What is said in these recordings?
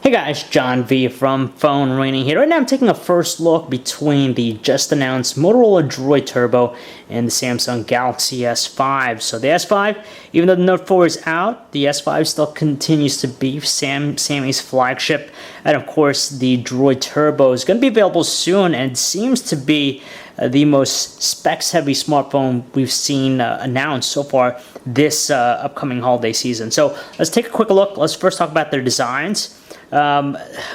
Hey guys, John V from PhoneArena here. Right now I'm taking a first look between the just announced Motorola DROID Turbo and the Samsung Galaxy S5. So the S5, even though the Note 4 is out, the S5 still continues to be Sammy's flagship. And of course the DROID Turbo is going to be available soon and seems to be the most specs-heavy smartphone we've seen announced so far this upcoming holiday season. So let's take a quick look. Let's first talk about their designs.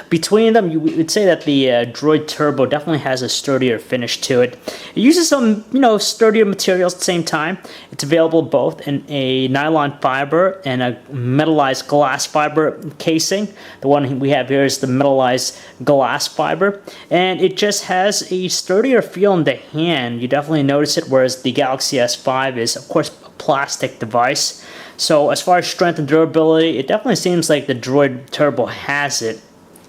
Between them, you would say that the DROID Turbo definitely has a sturdier finish to it. It uses some, sturdier materials at the same time. It's available both in a nylon fiber and a metallized glass fiber casing. The one we have here is the metallized glass fiber, and it just has a sturdier feel in the hand. You definitely notice it, whereas the Galaxy S5 is, of course, a plastic device. So as far as strength and durability, it definitely seems like the DROID Turbo has it,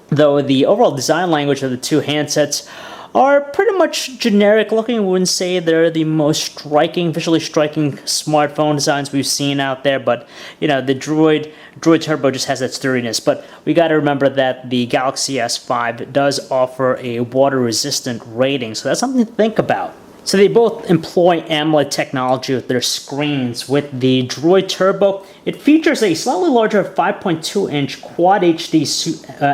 though the overall design language of the two handsets are pretty much generic looking. I wouldn't say they're the most visually striking smartphone designs we've seen out there, but the DROID Turbo just has that sturdiness. But we got to remember that the Galaxy S5 does offer a water-resistant rating, so that's something to think about. So they both employ AMOLED technology with their screens. With the DROID Turbo, it features a slightly larger 5.2-inch Quad HD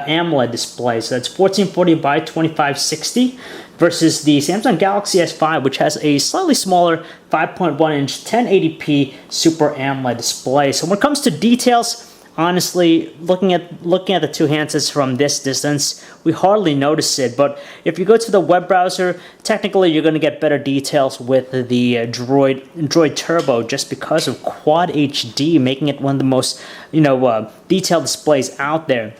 AMOLED display, so that's 1440 by 2560, versus the Samsung Galaxy S5, which has a slightly smaller 5.1-inch 1080p Super AMOLED display. So when it comes to details, honestly, looking at the two handsets from this distance, we hardly notice it. But if you go to the web browser, technically you're going to get better details with the DROID Turbo, just because of Quad HD, making it one of the most detailed displays out there.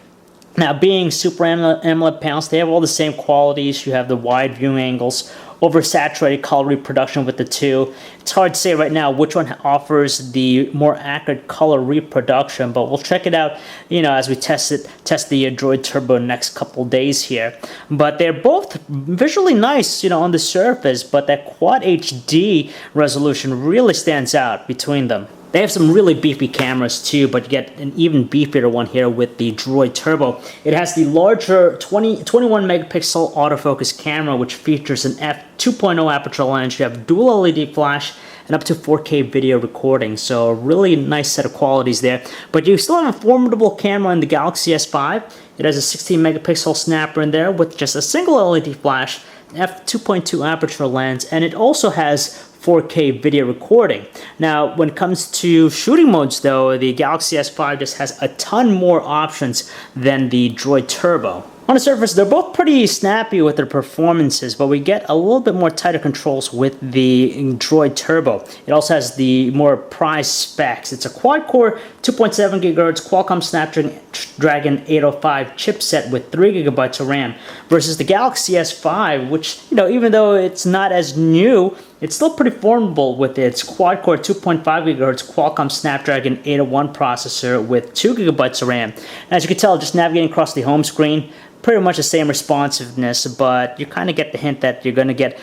Now, being Super AMOLED panels, they have all the same qualities. You have the wide viewing angles, oversaturated color reproduction with the two. It's hard to say right now which one offers the more accurate color reproduction, but we'll check it out, as we test the DROID Turbo next couple days here. But they're both visually nice, on the surface, but that Quad HD resolution really stands out between them. They have some really beefy cameras too, but you get an even beefier one here with the DROID Turbo. It has the larger 21 megapixel autofocus camera, which features an f2.0 aperture lens. You have dual LED flash and up to 4K video recording, so a really nice set of qualities there. But you still have a formidable camera in the Galaxy S5. It has a 16 megapixel snapper in there with just a single LED flash, f2.2 aperture lens, and it also has 4K video recording. Now, when it comes to shooting modes, though, the Galaxy S5 just has a ton more options than the DROID Turbo. On the surface, they're both pretty snappy with their performances, but we get a little bit more tighter controls with the DROID Turbo. It also has the more prized specs. It's a quad-core 2.7 GHz Qualcomm Snapdragon 805 chipset with 3 GB of RAM, versus the Galaxy S5, which, even though it's not as new, it's still pretty formidable with its quad-core 2.5 GHz Qualcomm Snapdragon 801 processor with 2 GB of RAM. And as you can tell, just navigating across the home screen, pretty much the same responsiveness, but you kind of get the hint that you're going to get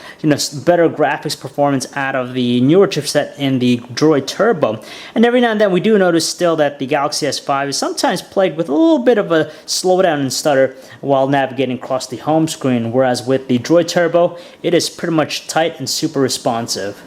better graphics performance out of the newer chipset in the DROID Turbo. And every now and then we do notice still that the Galaxy S5 is sometimes plagued with a little bit of a slowdown and stutter while navigating across the home screen, whereas with the DROID Turbo, it is pretty much tight and super responsive.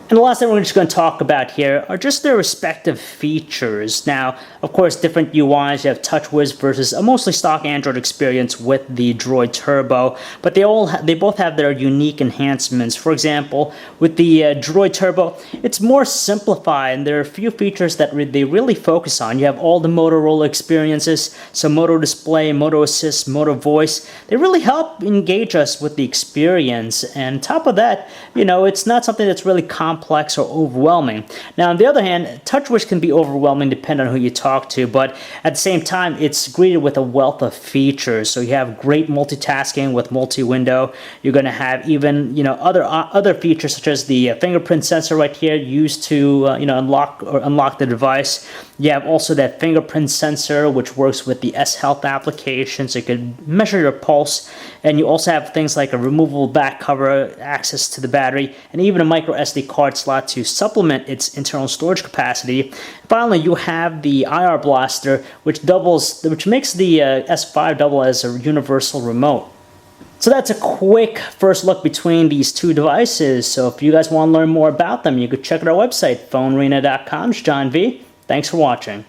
And the last thing we're just going to talk about here are just their respective features. Now, of course, different UIs. You have TouchWiz versus a mostly stock Android experience with the DROID Turbo, but they both have their unique enhancements. For example, with the DROID Turbo, it's more simplified, and there are a few features that they really focus on. You have all the Motorola experiences, so Moto Display, Moto Assist, Moto Voice. They really help engage us with the experience, and on top of that, it's not something that's really complex or overwhelming. Now, on the other hand, TouchWiz can be overwhelming depending on who you talk to, but at the same time, it's greeted with a wealth of features. So you have great multitasking with multi-window. You're going to have even other features such as the fingerprint sensor right here used to unlock the device. You have also that fingerprint sensor which works with the S Health application, so you can measure your pulse. And you also have things like a removable back cover, access to the battery, and even a micro SD card card slot to supplement its internal storage capacity. Finally, you have the IR blaster, which makes the S5 double as a universal remote. So that's a quick first look between these two devices. So if you guys want to learn more about them, you could check out our website, PhoneArena.com. It's John V. Thanks for watching.